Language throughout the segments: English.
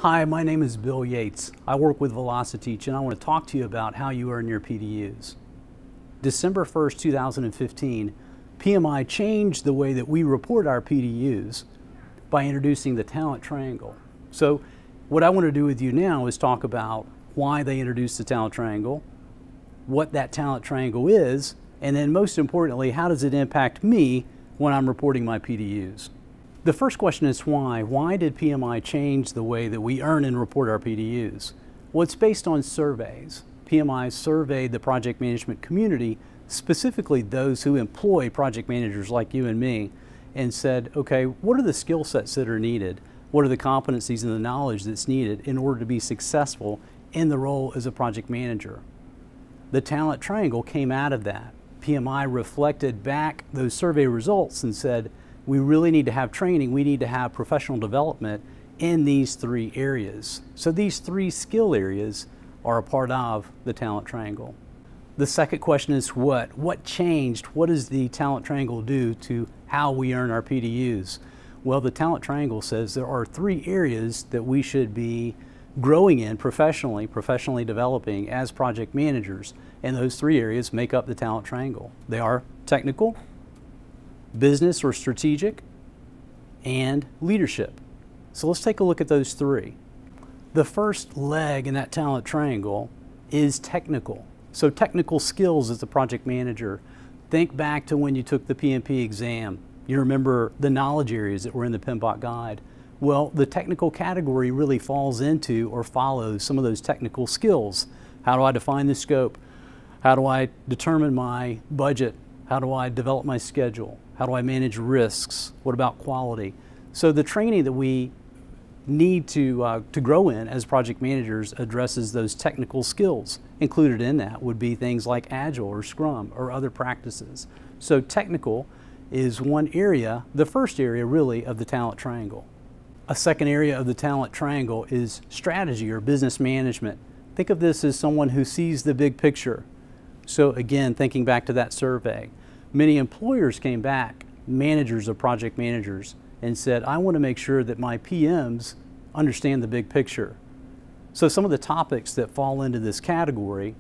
Hi, my name is Bill Yates. I work with Velociteach and I want to talk to you about how you earn your PDUs. December 1st, 2015, PMI changed the way that we report our PDUs by introducing the talent triangle. So what I want to do with you now is talk about why they introduced the talent triangle, what that talent triangle is, and then most importantly, how does it impact me when I'm reporting my PDUs? The first question is why? Why did PMI change the way that we earn and report our PDUs? Well, it's based on surveys. PMI surveyed the project management community, specifically those who employ project managers like you and me, and said, okay, what are the skill sets that are needed? What are the competencies and the knowledge that's needed in order to be successful in the role as a project manager? The talent triangle came out of that. PMI reflected back those survey results and said, we really need to have training, we need to have professional development in these three areas. So these three skill areas are a part of the talent triangle. The second question is what? What changed? What does the talent triangle do to how we earn our PDUs? Well, the talent triangle says there are three areas that we should be growing in professionally developing as project managers, and those three areas make up the talent triangle. They are technical, business or strategic, and leadership. So let's take a look at those three. The first leg in that talent triangle is technical. So technical skills as a project manager. Think back to when you took the PMP exam. You remember the knowledge areas that were in the PMBOK guide. Well, the technical category really falls into or follows some of those technical skills. How do I define the scope? How do I determine my budget? How do I develop my schedule? How do I manage risks? What about quality? So the training that we need to grow in as project managers addresses those technical skills. Included in that would be things like Agile or Scrum or other practices. So technical is one area, the first area really of the talent triangle. A second area of the talent triangle is strategy or business management. Think of this as someone who sees the big picture. So again, thinking back to that survey, many employers came back, managers of project managers, and said, I want to make sure that my PMs understand the big picture. So some of the topics that fall into this category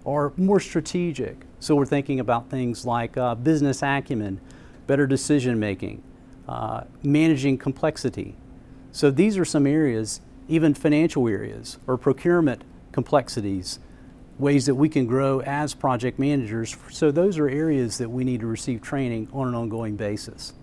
are more strategic. So we're thinking about things like business acumen, better decision making, managing complexity. So these are some areas, even financial areas or procurement complexities, ways that we can grow as project managers. So those are areas that we need to receive training on an ongoing basis.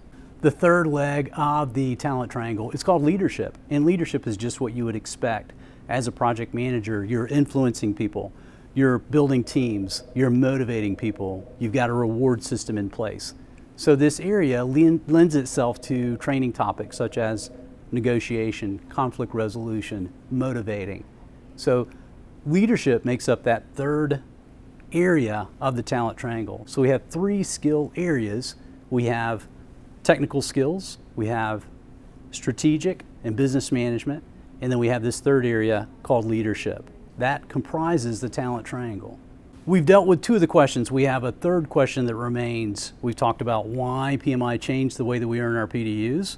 The third leg of the talent triangle is called leadership. And leadership is just what you would expect. As a project manager, you're influencing people, you're building teams, you're motivating people, you've got a reward system in place. So this area lends itself to training topics such as negotiation, conflict resolution, motivating. So leadership makes up that third area of the talent triangle. So we have three skill areas. We have technical skills, we have strategic and business management, and then we have this third area called leadership. That comprises the talent triangle. We've dealt with two of the questions. We have a third question that remains. We've talked about why PMI changed the way that we earn our PDUs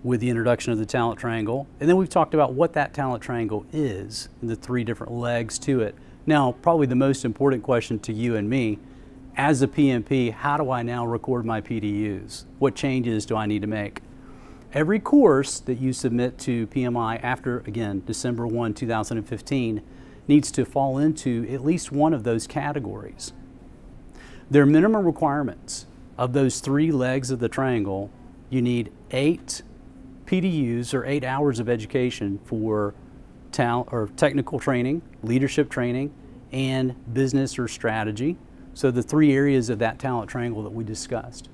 with the introduction of the talent triangle. And then we've talked about what that talent triangle is and the three different legs to it. Now, probably the most important question to you and me, as a PMP, how do I now record my PDUs? What changes do I need to make? Every course that you submit to PMI after, again, December 1, 2015, needs to fall into at least one of those categories. There are minimum requirements. Of those three legs of the triangle, you need 8 PDUs or 8 hours of education for technical training, leadership training, and business or strategy. So the three areas of that talent triangle that we discussed.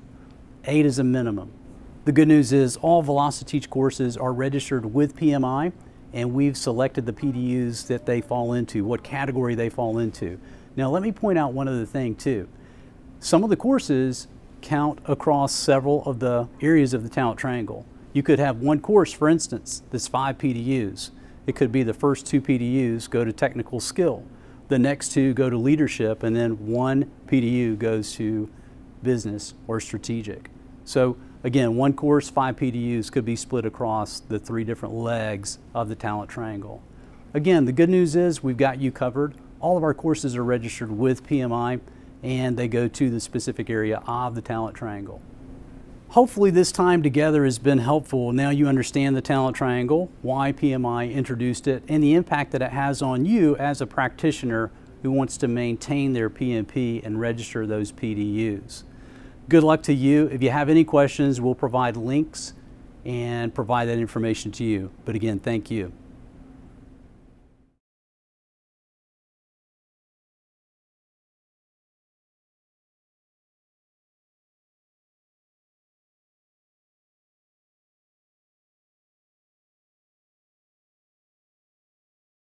8 is a minimum. The good news is all Velociteach courses are registered with PMI, and we've selected the PDUs that they fall into, what category they fall into. Now let me point out one other thing too. Some of the courses count across several of the areas of the talent triangle. You could have one course, for instance, that's 5 PDUs. It could be the first 2 PDUs go to technical skill, the next 2 go to leadership, and then 1 PDU goes to business or strategic. So Again, one course, 5 PDUs could be split across the 3 different legs of the talent triangle. Again, the good news is we've got you covered. All of our courses are registered with PMI and they go to the specific area of the talent triangle. Hopefully this time together has been helpful. Now you understand the talent triangle, why PMI introduced it, and the impact that it has on you as a practitioner who wants to maintain their PMP and register those PDUs. Good luck to you. If you have any questions, we'll provide links and provide that information to you. But again, thank you.